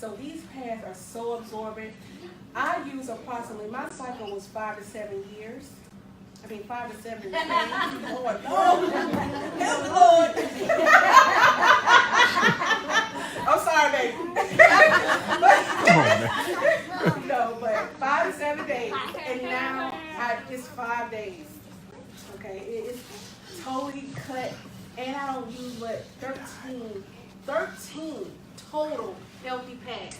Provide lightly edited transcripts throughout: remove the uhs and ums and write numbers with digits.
So these pads are so absorbent. I use approximately, my cycle was 5 to 7 years. 5 to 7 days. Lord, help the Lord. I'm sorry, baby. No, but 5 to 7 days. And now it's 5 days. Okay, it's totally cut. And I don't use but 13 total healthy pads.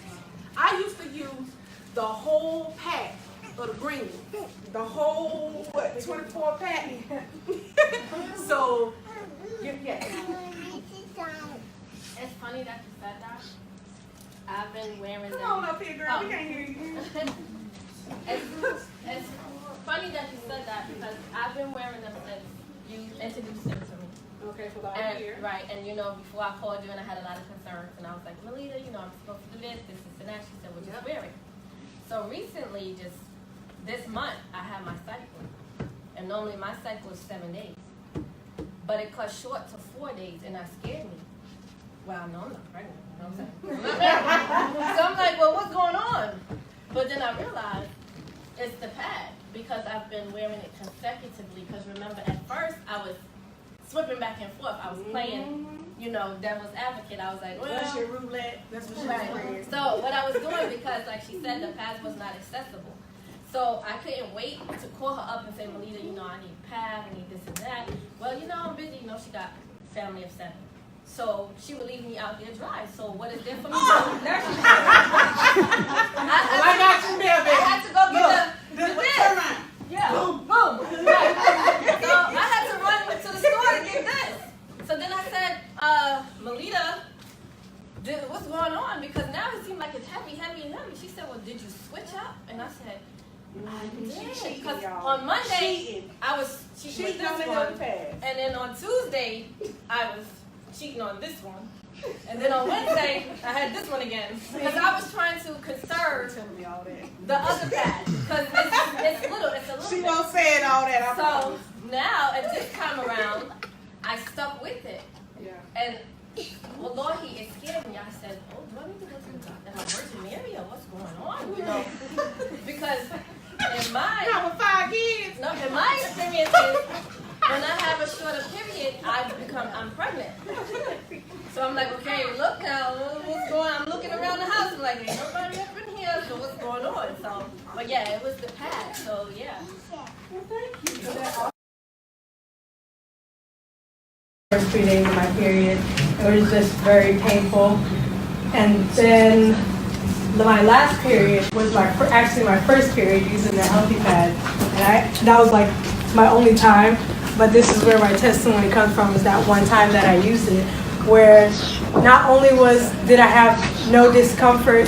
I used to use the whole pack of the green, the whole 24 pack. So, yeah. It's funny that you said that. I've been wearing them. Come on up here, girl. We can't hear you. It's funny that you said that because I've been wearing them since you introduced them to me. Okay, for the whole year. Right, and before I called you and I had a lot of concerns and I was like, Melita, I'm supposed to do this and that. She said, well, just wear it. So recently, just this month, I had my cycle. And normally my cycle is 7 days. But it cut short to 4 days and that scared me. Well, no, I'm not pregnant. You know what I'm saying? So I'm like, well, what's going on? But then I realized it's the pad because I've been wearing it consecutively. Because remember, at first, I was flipping back and forth. I was playing, devil's advocate. I was like, well. That's your roulette. That's what she was playing. So what I was doing, because like she said, the pads was not accessible. So I couldn't wait to call her up and say, Melita, I need a pad, I need this and that. Well, I'm busy. She got a family of 7. So she would leave me out there dry. So what is there for me to do? I had to go get the turn around. Yeah. Boom. Right. So I had to run to the store to get this. So then I said, Melita, what's going on? Because now it seems like it's heavy. She said, well, did you switch up? And I said, I did. Because on Monday, I was cheating with this one. And then on Tuesday, I was cheating on this one. And then on Wednesday, I had this one again. Because I was trying to conserve the other pad. Because it's a little She won't say it all that. So now, at this time around, I stuck with it. Yeah. And, well, Lord, it scared me. I said, oh, do I need to go to the Virgin Mary or what's going on? Because in my... Not with 5 kids. No, in my experience is, when I have a shorter period, I'm pregnant. So I'm like, okay, look now, what's going on? I'm looking around the house. I'm like, ain't nobody up in here, so what's going on? So, but yeah, it was the pad. So yeah. Well, thank you for that. First 3 days of my period, it was just very painful. And then my last period was actually my first period using the healthy pad. And that was like my only time. But this is where my testimony comes from, is that one time that I used it, where not only did I have no discomfort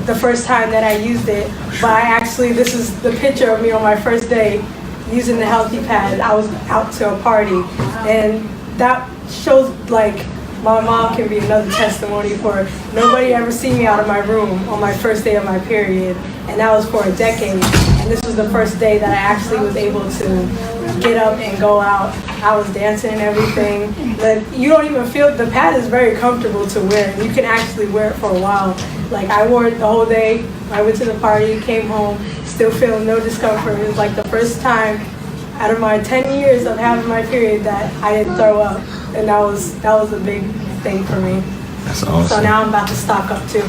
the first time that I used it, but this is the picture of me on my first day using the healthy pad. I was out to a party, and that shows like my mom can be another testimony for nobody ever seen me out of my room on my first day of my period, and that was for a decade. And this was the first day that I actually was able to get up and go out. I was dancing and everything. But you don't even feel, the pad is very comfortable to wear. You can actually wear it for a while. Like I wore it the whole day. I went to the party, came home, still feeling no discomfort. It was like the first time out of my 10 years of having my period that I didn't throw up. And that was a big thing for me. That's awesome. So now I'm about to stock up too.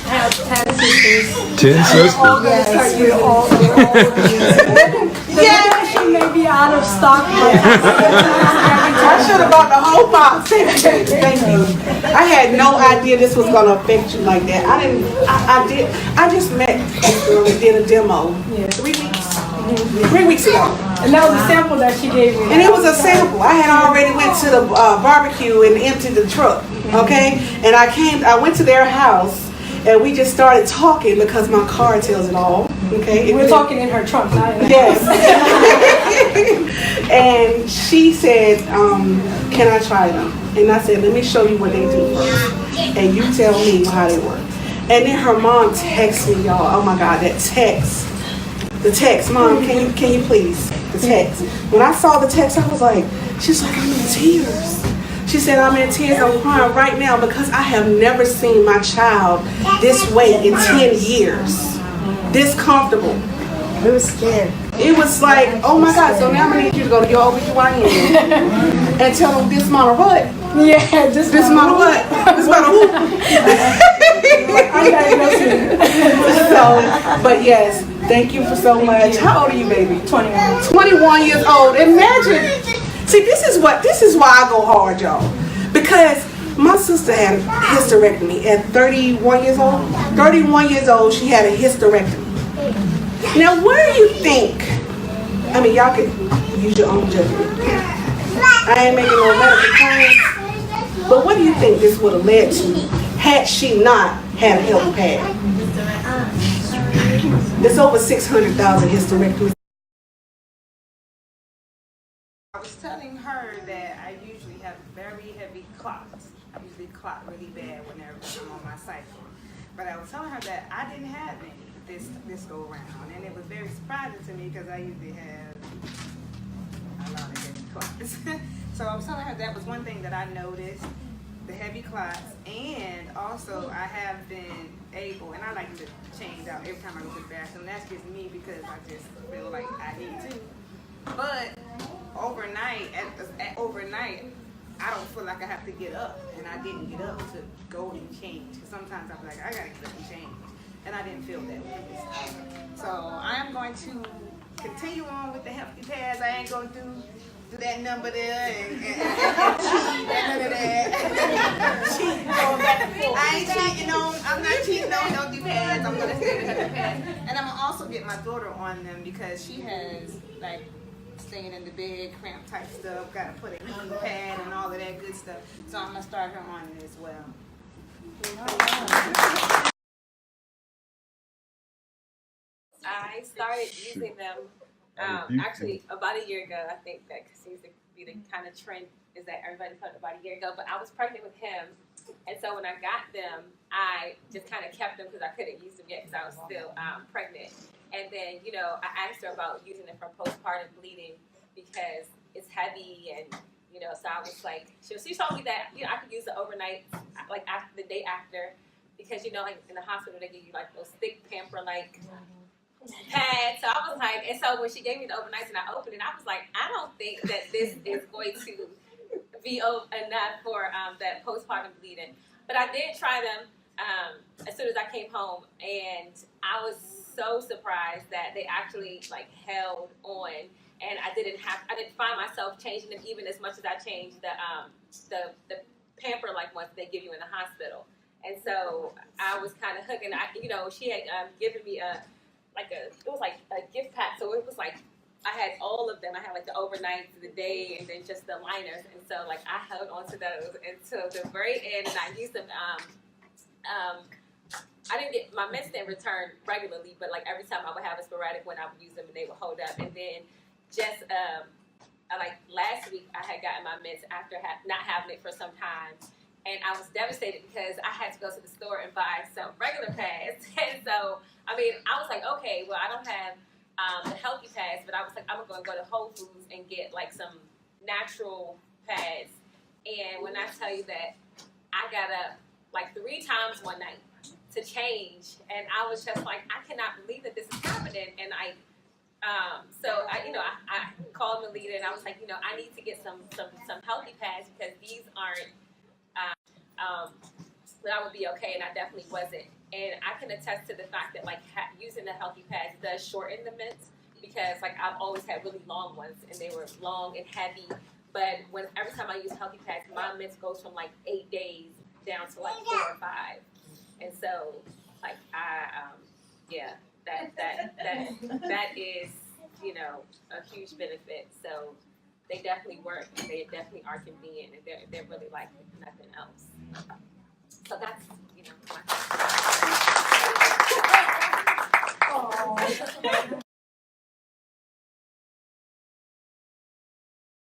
I have 10 sisters. 10 sisters? Yeah, she may be out of stock. I should have bought the whole box. Thank you. I had no idea this was gonna affect you like that. I just met this girl and did a demo 3 weeks ago. And that was a sample that she gave me. And it was a sample. I had already went to the barbecue and emptied the truck. Okay, and I went to their house. And we just started talking because my car tells it all. Okay, we're talking in her trunk, not in her yes. And she said, "Can I try them?" And I said, "Let me show you what they do first, and you tell me how they work." And then her mom texted me, y'all. Oh my God, that text! The text, Mom, can you please? The text. When I saw the text, I was like, she's like, I'm in tears. She said, I'm in tears, I'm crying right now because I have never seen my child this way in 10 years. This comfortable. It was scary. It was like, oh my God, so now I'm going to need you to go to your OBGYN and tell them this amount of what? Yeah, this amount of what? This amount of who? So, but yes, thank you for so much. How old are you, baby? 21. 21 years old. Imagine. See, this is why I go hard, y'all. Because my sister had a hysterectomy at 31 years old. 31 years old, she had a hysterectomy. Now, where do you think, I mean, y'all can use your own judgment. I ain't making no medical claims, but what do you think this would have led to had she not had a health pad? There's over 600,000 hysterectomies. I was telling her that I usually have very heavy clots. I usually clot really bad whenever I'm on my cycle. But I was telling her that I didn't have any this go around, and it was very surprising to me because I usually have a lot of heavy clots. So I was telling her that was one thing that I noticed, the heavy clots, and also I have been able, and I like to change out every time I go to the bathroom. That's just me because I just feel like I need to. But overnight, overnight, I don't feel like I have to get up, and I didn't get up to go and change. Because sometimes I'm like, I gotta get up and change, and I didn't feel that way this time. So I am going to continue on with the healthy pads. I ain't gonna do that number there and cheat, none of that. Cheat, going back and forth. I ain't cheating on. I'm not cheating on healthy pads. I'm gonna stay with healthy pads, and I'm gonna also get my daughter on them because she has like staying in the bed, cramp type stuff, gotta put a heating pad and all of that good stuff. So I'm gonna start her on it as well. I started using them actually about a year ago. I think that seems to be the kind of trend is that everybody put it about a year ago. But I was pregnant with him, and so when I got them, I just kind of kept them because I couldn't use them yet because I was still pregnant. And then, you know, I asked her about using it for postpartum bleeding because it's heavy and, you know, so I was like, she told me that, you know, I could use it overnight, like after the day after, because, you know, like in the hospital, they give you like those thick pamper-like pads. So I was like, and so when she gave me the overnights and I opened it, I was like, I don't think that this is going to be enough for that postpartum bleeding. But I did try them as soon as I came home, and I was so surprised that they actually like held on, and I didn't find myself changing them even as much as I changed the pamper like ones they give you in the hospital. And so I was kind of hooking. You know, she had given me it was like a gift pack, so it was like I had all of them. I had like the overnight, the day, and then just the liners. And so like I held on to those until the very end, and I used them. I didn't get my meds didn't return regularly, but like every time I would have a sporadic when I would use them and they would hold up. And then just like last week I had gotten my meds after not having it for some time, and I was devastated because I had to go to the store and buy some regular pads. And so I mean I was like, okay, well I don't have the healthy pads, but I was like, I'm going to go to Whole Foods and get like some natural pads. And when I tell you that I got up like 3 times one night to change, and I was just like, I cannot believe that this is happening. And I called Melita and I was like, you know, I need to get some healthy pads because these aren't that I would be okay, and I definitely wasn't. And I can attest to the fact that like using the healthy pads does shorten the mints because like I've always had really long ones and they were long and heavy. But every time I use healthy pads, my mints goes from like 8 days down to like 4 or 5. And so like that is, you know, a huge benefit. So they definitely work and they definitely are convenient and they're really like nothing else.